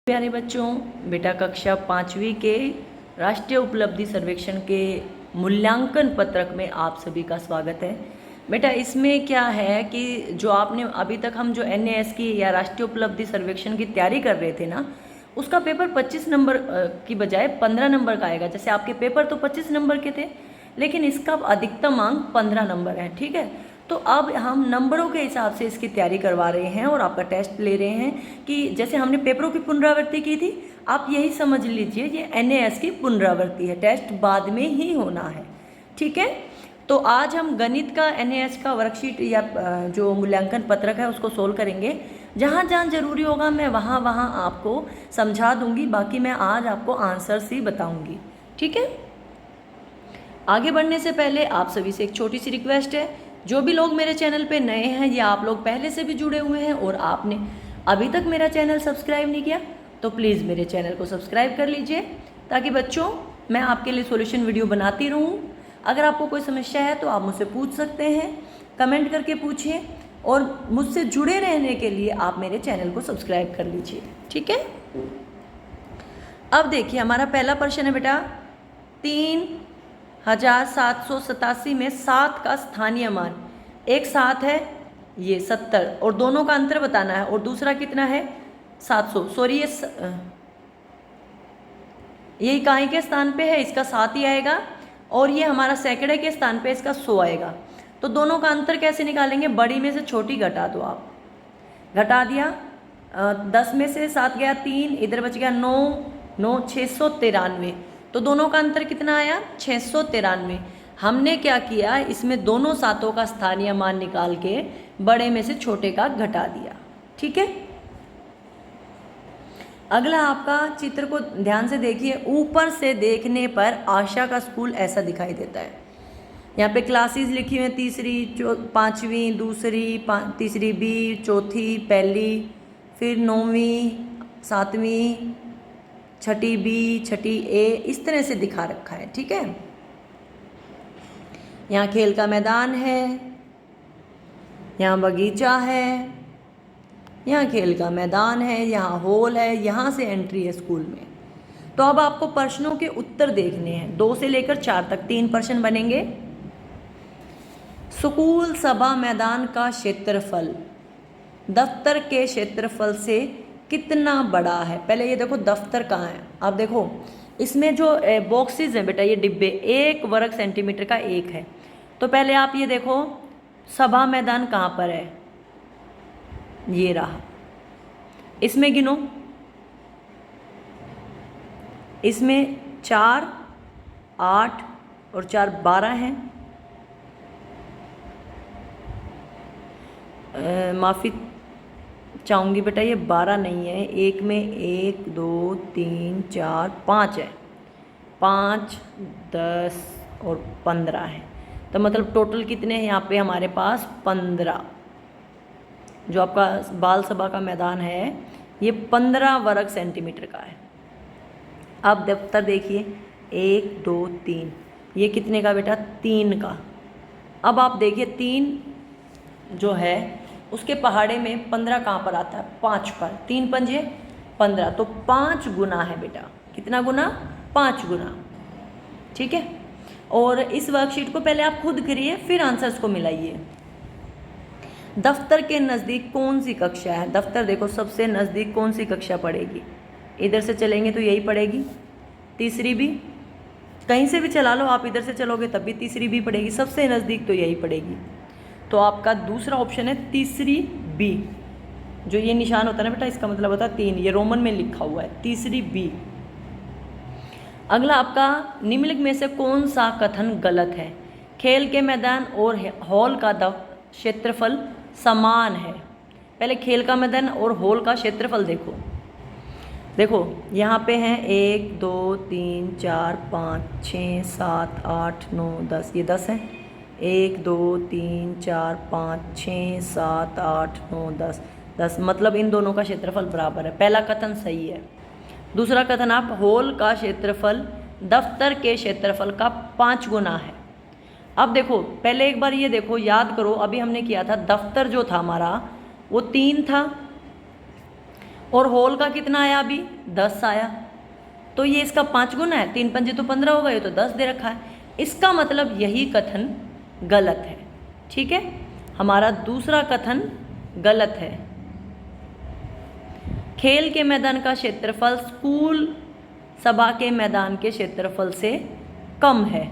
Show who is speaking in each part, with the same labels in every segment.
Speaker 1: प्यारे बच्चों, बेटा कक्षा 5वीं के राष्ट्रीय उपलब्धि सर्वेक्षण के मूल्यांकन पत्रक में आप सभी का स्वागत है। बेटा इसमें क्या है कि जो आपने अभी तक हम जो NAS की या राष्ट्रीय उपलब्धि सर्वेक्षण की तैयारी कर रहे थे ना, उसका पेपर 25 नंबर की बजाय 15 नंबर का आएगा। जैसे आपके पेपर तो 25 नंबर के थे, लेकिन इसका अधिकतम अंक 15 नंबर है। ठीक है, तो अब हम नंबरों के हिसाब से इसकी तैयारी करवा रहे हैं और आपका टेस्ट ले रहे हैं कि जैसे हमने पेपरों की पुनरावृत्ति की थी, आप यही समझ लीजिए ये NAS की पुनरावृत्ति है। टेस्ट बाद में ही होना है। ठीक है, तो आज हम गणित का NAS का वर्कशीट या जो मूल्यांकन पत्रक है उसको सोल्व करेंगे। जहाँ जहाँ जरूरी होगा मैं वहाँ वहाँ आपको समझा दूंगी, बाकी मैं आज आपको आंसर्स ही बताऊंगी। ठीक है, आगे बढ़ने से पहले आप सभी से एक छोटी सी रिक्वेस्ट है, जो भी लोग मेरे चैनल पे नए हैं या आप लोग पहले से भी जुड़े हुए हैं और आपने अभी तक मेरा चैनल सब्सक्राइब नहीं किया, तो प्लीज़ मेरे चैनल को सब्सक्राइब कर लीजिए, ताकि बच्चों मैं आपके लिए सॉल्यूशन वीडियो बनाती रहूं। अगर आपको कोई समस्या है तो आप मुझसे पूछ सकते हैं, कमेंट करके पूछिए, और मुझसे जुड़े रहने के लिए आप मेरे चैनल को सब्सक्राइब कर लीजिए। ठीक है, अब देखिए हमारा पहला प्रश्न है बेटा, 3787 में 7 का स्थानीय मान, एक 7 है, ये 70, और दोनों का अंतर बताना है, और दूसरा कितना है 700। सॉरी, ये इकाई के स्थान पे है, इसका 7 ही आएगा, और ये हमारा सैकड़े के स्थान पे इसका 100 आएगा। तो दोनों का अंतर कैसे निकालेंगे? बड़ी में से छोटी घटा दो आप। घटा दिया, 10 में से 7 गया 3, इधर बच गया 9 693। तो दोनों का अंतर कितना आया? 693। हमने क्या किया, इसमें दोनों सातों का स्थानीय मान निकाल के बड़े में से छोटे का घटा दिया। ठीक है, अगला आपका चित्र को ध्यान से देखिए। ऊपर से देखने पर आशा का स्कूल ऐसा दिखाई देता है। यहाँ पे क्लासेस लिखी हुई हैं, तीसरी, पाँचवीं, दूसरी, तीसरी बी, चौथी, पहली, फिर 9वीं, 7वीं, छठी बी, छठी ए, इस तरह से दिखा रखा है। ठीक है, यहाँ खेल का मैदान है, यहाँ बगीचा है, यहाँ खेल का मैदान है, यहाँ हॉल है, यहाँ से एंट्री है स्कूल में। तो अब आपको प्रश्नों के उत्तर देखने हैं, 2 से लेकर 4 तक 3 प्रश्न बनेंगे। स्कूल सभा मैदान का क्षेत्रफल दफ्तर के क्षेत्रफल से कितना बड़ा है? पहले ये देखो दफ्तर कहाँ है। अब देखो इसमें जो बॉक्सेस हैं बेटा, ये डिब्बे, 1 वर्ग सेंटीमीटर का 1 है। तो पहले आप ये देखो सभा मैदान कहाँ पर है, ये रहा। इसमें गिनो, इसमें 4, 8 और 4 12 हैं। माफ़ी चाहूँगी बेटा, ये 12 नहीं है, एक में 1 2 3 4 5 है, 5 10 और 15 है। तो मतलब टोटल कितने हैं यहाँ पे हमारे पास? 15। जो आपका बाल सभा का मैदान है ये 15 वर्ग सेंटीमीटर का है। अब दफ्तर देखिए, 1 2 3, ये कितने का बेटा? 3 का। अब आप देखिए 3 जो है उसके पहाड़े में 15 कहाँ पर आता है? 5 पर। 3 पंजे 15, तो 5 गुना है बेटा। कितना गुना? 5 गुना। ठीक है, और इस वर्कशीट को पहले आप खुद करिए, फिर आंसर्स को मिलाइए। दफ्तर के नज़दीक कौन सी कक्षा है? दफ्तर देखो सबसे नज़दीक कौन सी कक्षा पड़ेगी? इधर से चलेंगे तो यही पड़ेगी, तीसरी भी। कहीं से भी चला लो आप, इधर से चलोगे तब भी तीसरी भी पड़ेगी, सबसे नज़दीक तो यही पड़ेगी। तो आपका दूसरा ऑप्शन है तीसरी बी। जो ये निशान होता है ना बेटा, इसका मतलब होता है 3, ये रोमन में लिखा हुआ है, तीसरी बी। अगला आपका निम्नलिखित में से कौन सा कथन गलत है? खेल के मैदान और हॉल का क्षेत्रफल समान है। पहले खेल का मैदान और हॉल का क्षेत्रफल देखो। देखो यहाँ पे हैं 1 2 3 4 5 6 7 8 9 10, ये 10 है। 1 2 3 4 5 6 7 8 9 10, मतलब इन दोनों का क्षेत्रफल बराबर है। पहला कथन सही है। दूसरा कथन, आप हॉल का क्षेत्रफल दफ्तर के क्षेत्रफल का 5 गुना है। अब देखो पहले एक बार ये देखो, याद करो, अभी हमने किया था दफ्तर जो था हमारा वो 3 था, और होल का कितना आया अभी 10 आया, तो ये इसका 5 गुना है, 3 पंजे तो 15 होगा, ये तो 10 दे रखा है। इसका मतलब यही कथन गलत है। ठीक है, हमारा दूसरा कथन गलत है। खेल के मैदान का क्षेत्रफल स्कूल सभा के मैदान के क्षेत्रफल से कम है।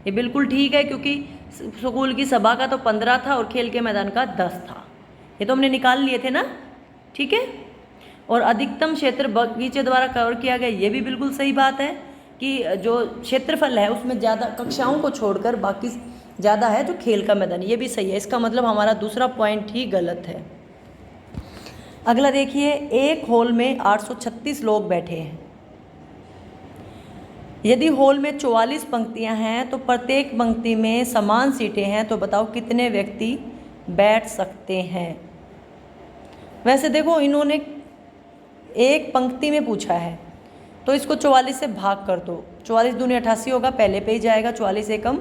Speaker 1: ये बिल्कुल ठीक है, क्योंकि स्कूल की सभा का तो 15 था और खेल के मैदान का 10 था, ये तो हमने निकाल लिए थे ना। ठीक है, और अधिकतम क्षेत्र बगीचे द्वारा कवर किया गया, ये भी बिल्कुल सही बात है कि जो क्षेत्रफल है उसमें ज़्यादा कक्षाओं को छोड़कर बाकी ज़्यादा है जो खेल का मैदान, ये भी सही है। इसका मतलब हमारा दूसरा पॉइंट ही गलत है। अगला देखिए, एक हॉल में 836 लोग बैठे हैं। यदि हॉल में 44 पंक्तियां हैं तो प्रत्येक पंक्ति में समान सीटें हैं, तो बताओ कितने व्यक्ति बैठ सकते हैं। वैसे देखो, इन्होंने एक पंक्ति में पूछा है तो इसको 44 से भाग कर दो, 44 दूनी 88 होगा, पहले पे ही जाएगा, 44 एकम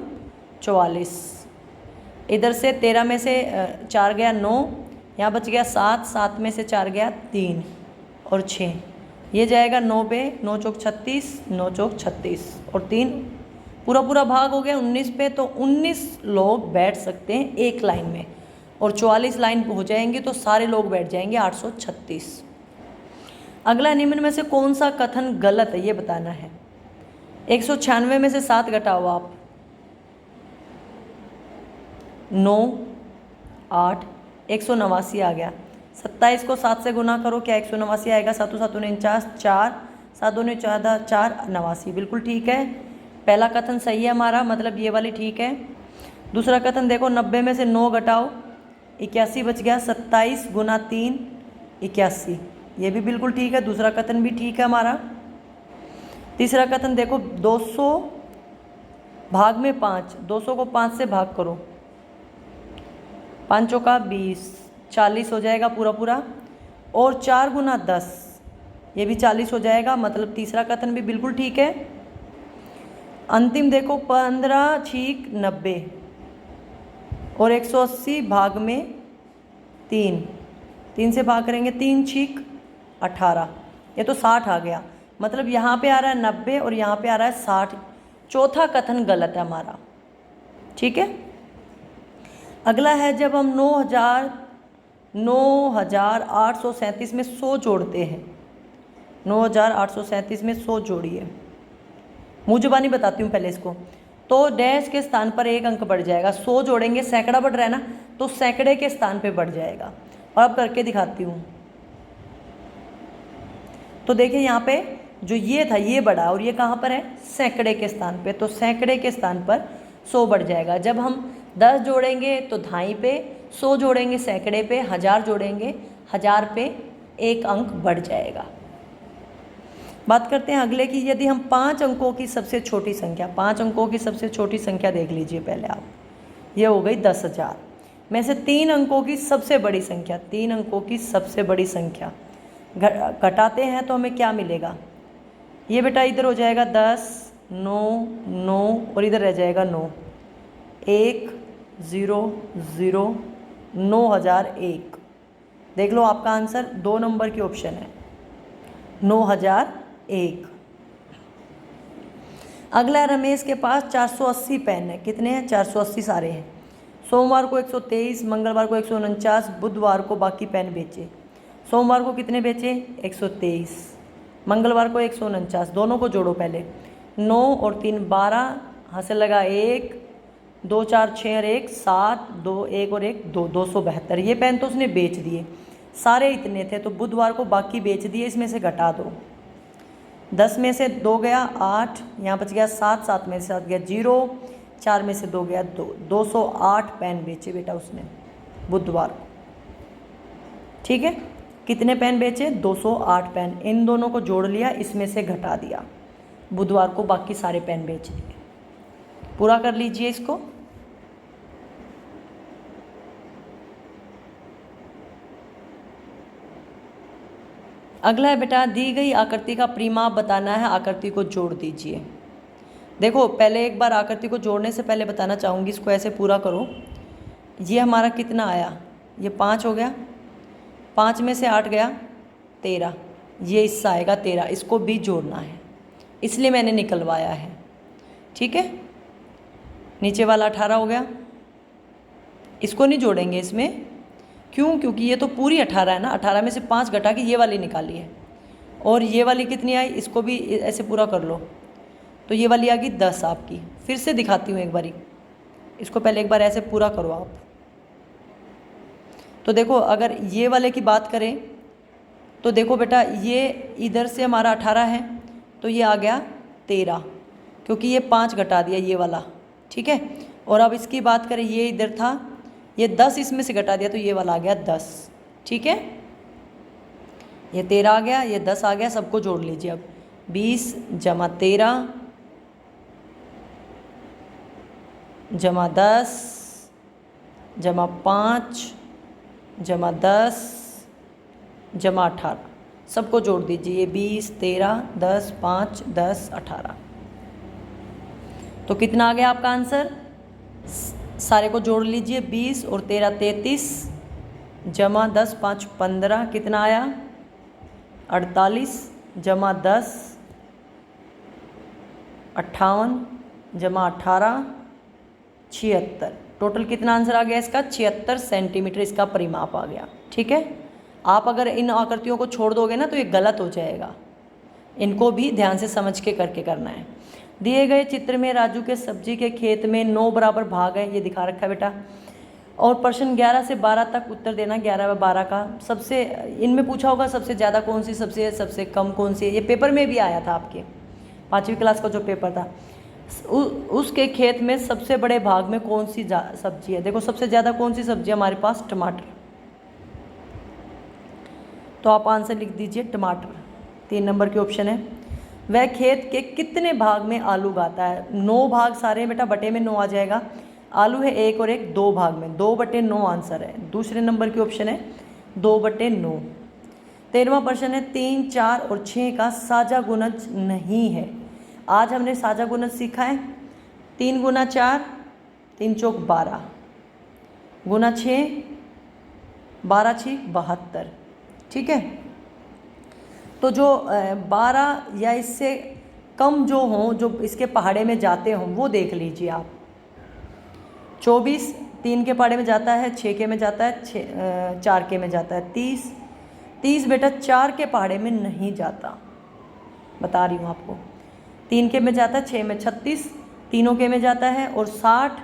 Speaker 1: 44। इधर से 13 में से 4 गया 9, यहाँ बच गया 7, 7 में से 4 गया 3 और 6, ये जाएगा 9 पे, 9 चौक 36, 9 चौक 36 और 3 पूरा पूरा भाग हो गया 19 पे, तो 19 लोग बैठ सकते हैं एक लाइन में, और 44 लाइन हो जाएंगे तो सारे लोग बैठ जाएंगे 836। अगला, निम्न में से कौन सा कथन गलत है ये बताना है। 196 में से 7 घटाओ आप, 9 8, 189 आ गया। 27 को 7 से गुना करो, क्या 189 आएगा। 7 7 49, 4 7 2 14, 4 89, बिल्कुल ठीक है। पहला कथन सही है हमारा, मतलब ये वाली ठीक है। दूसरा कथन देखो, 90 में से 9 घटाओ, 81 बच गया। 27 गुना 3 81, ये भी बिल्कुल ठीक है, दूसरा कथन भी ठीक है हमारा। तीसरा कथन देखो, 200 भाग में 5, 200 को 5 से भाग करो, 5 का 20, 40 हो जाएगा पूरा पूरा, और 4 गुना 10, ये भी 40 हो जाएगा, मतलब तीसरा कथन भी बिल्कुल ठीक है। अंतिम देखो, 15 छीक 90 और 180 भाग में 3, 3 से भाग करेंगे, 3 छीक 18, ये तो 60 आ गया, मतलब यहाँ पे आ रहा है 90 और यहाँ पे आ रहा है 60। चौथा कथन गलत है हमारा। ठीक है, अगला है, जब हम 9837 में 100 जोड़ते हैं, 9837 में 100 जोड़िए, मुँह जुबानी बताती हूँ पहले इसको, तो डैश के स्थान पर 1 अंक बढ़ जाएगा। 100 जोड़ेंगे, सैकड़ा बढ़ रहा है ना, तो सैकड़े के स्थान पे बढ़ जाएगा। और अब करके दिखाती हूँ, तो देखिए यहाँ पे जो ये था ये बढ़ा, और ये कहाँ पर है, सैकड़े के स्थान पे, तो सैकड़े के स्थान पर 100 बढ़ जाएगा। जब हम 10 जोड़ेंगे तो धाई पे, 100 जोड़ेंगे सैकड़े पे, 1000 जोड़ेंगे 1000 पे 1 अंक बढ़ जाएगा। बात करते हैं अगले की, यदि हम 5 अंकों की सबसे छोटी संख्या, 5 अंकों की सबसे छोटी संख्या देख लीजिए पहले आप, ये हो गई 10,000 में से 3 अंकों की सबसे बड़ी संख्या, 3 अंकों की सबसे बड़ी संख्या घटाते हैं तो हमें क्या मिलेगा। ये बेटा इधर हो जाएगा 10, 9 9 और इधर रह जाएगा 9, 1 0 0, 9001। देख लो आपका आंसर 2 नंबर की ऑप्शन है, 9001। अगला, रमेश के पास 480 पेन है। कितने हैं, 480 सारे हैं। सोमवार को 123, मंगलवार को 149, बुधवार को बाकी पेन बेचे। सोमवार को कितने बेचे, 123, मंगलवार को 149, दोनों को जोड़ो पहले, 9 और 3 12, हासिल लगा 1 2 4 6 और 1 7, 2 1 और 1 2, 272। ये पेन तो उसने बेच दिए, सारे इतने थे, तो बुधवार को बाकी बेच दिए, इसमें से घटा दो। 10 में से 2 गया 8, यहाँ बच गया 7, 7 में से 7 गया 0, 4 में से 2 गया 2, 208 पेन बेचे बेटा उसने बुधवार। ठीक है, कितने पेन बेचे, 208 पेन। इन दोनों को जोड़ लिया, इसमें से घटा दिया, बुधवार को बाकी सारे पेन बेच दिए। पूरा कर लीजिए इसको। अगला है बेटा, दी गई आकृति का परिमाप बताना है, आकृति को जोड़ दीजिए। देखो पहले एक बार आकृति को जोड़ने से पहले बताना चाहूँगी, इसको ऐसे पूरा करो। ये हमारा कितना आया, ये 5 हो गया, 5 में से 8 गया, 13, ये हिस्सा आएगा 13, इसको भी जोड़ना है, इसलिए मैंने निकलवाया है। ठीक है, नीचे वाला 18 हो गया, इसको नहीं जोड़ेंगे इसमें, क्यों? क्योंकि ये तो पूरी 18 है ना, 18 में से 5 घटा के ये वाली निकाली है, और ये वाली कितनी आई, इसको भी ऐसे पूरा कर लो, तो ये वाली आ गई 10 आपकी। फिर से दिखाती हूँ एक बारी, इसको पहले एक बार ऐसे पूरा करो आप। तो देखो अगर ये वाले की बात करें तो देखो बेटा, ये इधर से हमारा 18 है, तो ये आ गया 13, क्योंकि ये 5 घटा दिया ये वाला। ठीक है, और अब इसकी बात करें, ये इधर था, ये 10 इसमें से घटा दिया, तो ये वाला आ गया 10। ठीक है, ये 13 आ गया, ये 10 आ गया, सबको जोड़ लीजिए अब। 20 जमा 13 जमा 10 जमा 5 जमा 10 जमा 18, सबको जोड़ दीजिए। 20 13 10 5 10 18, तो कितना आ गया आपका आंसर? सारे को जोड़ लीजिए। 20 और 13 33 जमा 10 5 15, कितना आया? 48 जमा 10 58 जमा 18 76। टोटल कितना आंसर आ गया इसका? 76 सेंटीमीटर इसका परिमाप आ गया। ठीक है, आप अगर इन आकृतियों को छोड़ दोगे ना तो ये गलत हो जाएगा, इनको भी ध्यान से समझ के करके करना है। दिए गए चित्र में राजू के सब्जी के खेत में 9 बराबर भाग है, ये दिखा रखा है बेटा, और प्रश्न 11 से 12 तक उत्तर देना। 11 व 12 का सबसे, इनमें पूछा होगा सबसे ज़्यादा कौन सी, सबसे कम कौन सी है। ये पेपर में भी आया था आपके 5वीं क्लास का जो पेपर था, उसके खेत में सबसे बड़े भाग में कौन सी सब्जी है। देखो सबसे ज़्यादा कौन सी सब्जी है हमारे पास? टमाटर। तो आप आंसर लिख दीजिए टमाटर, 3 नंबर के ऑप्शन है। वह खेत के कितने भाग में आलू उगाता है? 9 भाग सारे बेटा, बटे में 9 आ जाएगा। आलू है 1 और 1 2 भाग में, 2/9 आंसर है। दूसरे नंबर के ऑप्शन है 2/9। 13वां प्रश्न है 3 4 और 6 का साझा गुणज नहीं है। आज हमने साझा गुणज सीखा है 3 गुना 4 3 चौक 12 गुना 6 12 6 72। ठीक है, तो जो 12 या इससे कम जो हों, जो इसके पहाड़े में जाते हों, वो देख लीजिए आप। 24 3 के पहाड़े में जाता है, 6 के में जाता है, 4 के में जाता है। 30 बेटा 4 के पहाड़े में नहीं जाता, बता रही हूँ आपको। 3 के में जाता है, 6 में 36 तीनों के में जाता है, और 60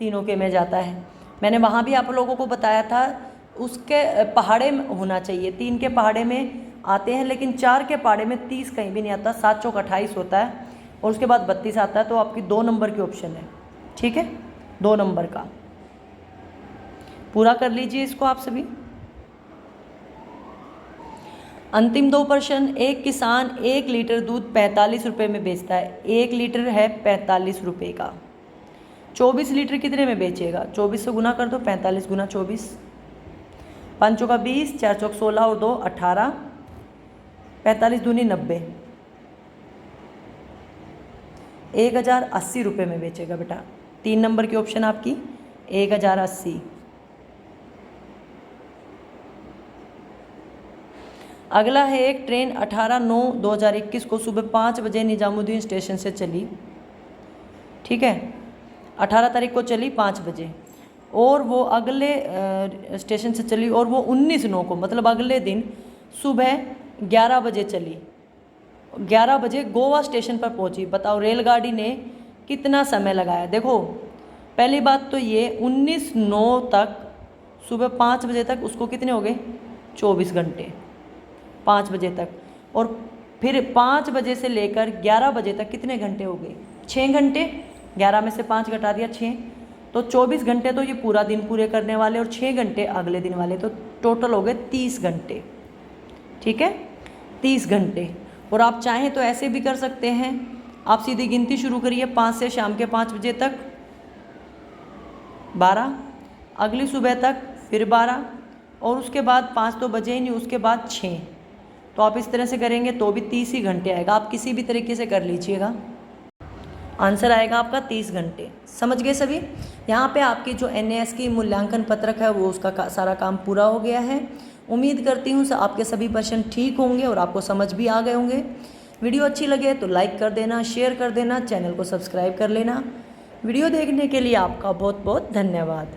Speaker 1: तीनों के में जाता है। मैंने वहाँ भी आप लोगों को बताया था उसके पहाड़े में होना चाहिए। 3 के पहाड़े में आते हैं, लेकिन 4 के पहाड़े में 30 कहीं भी नहीं आता। 7 चौक 28 होता है, और उसके बाद 32 आता है। तो आपकी 2 नंबर की ऑप्शन है। ठीक है, 2 नंबर का पूरा कर लीजिए इसको आप सभी। अंतिम 2 प्रश्न। एक किसान 1 लीटर दूध 45 रुपये में बेचता है। 1 लीटर है 45 रुपये का, 24 लीटर कितने में बेचेगा? 24 से गुना कर दो, 45 गुना 24, 5 चौका 20, 4 चौक 16 और 2 18, 45 दूनी 90, 1080 रुपये में बेचेगा बेटा। 3 नंबर की ऑप्शन आपकी 1080। अगला है एक ट्रेन 18/9/2021 को सुबह 5 बजे निजामुद्दीन स्टेशन से चली। ठीक है, 18 तारीख को चली 5 बजे, और वो अगले स्टेशन से चली, और वो 19/9 को मतलब अगले दिन सुबह 11 बजे चली। 11 बजे गोवा स्टेशन पर पहुंची। बताओ रेलगाड़ी ने कितना समय लगाया? देखो पहली बात तो ये 19/9 तक सुबह 5 बजे तक उसको कितने हो गए? 24 घंटे 5 बजे तक, और फिर 5 बजे से लेकर 11 बजे तक कितने घंटे हो गए? 6 घंटे। 11 में से 5 घटा दिया 6, तो 24 घंटे तो ये पूरा दिन पूरे करने वाले, और 6 घंटे अगले दिन वाले, तो टोटल हो गए 30 घंटे। ठीक है, 30 घंटे। और आप चाहें तो ऐसे भी कर सकते हैं, आप सीधी गिनती शुरू करिए 5 से शाम के 5 बजे तक 12, अगली सुबह तक फिर 12, और उसके बाद 5 तो बजे ही नहीं, उसके बाद 6। तो आप इस तरह से करेंगे तो भी 30 ही घंटे आएगा। आप किसी भी तरीके से कर लीजिएगा, आंसर आएगा आपका 30 घंटे। समझ गए सभी? यहाँ पे आपकी जो NAS की मूल्यांकन पत्रक है वो उसका सारा काम पूरा हो गया है। उम्मीद करती हूँ आपके सभी प्रश्न ठीक होंगे और आपको समझ भी आ गए होंगे। वीडियो अच्छी लगे तो लाइक कर देना, शेयर कर देना, चैनल को सब्सक्राइब कर लेना। वीडियो देखने के लिए आपका बहुत बहुत धन्यवाद।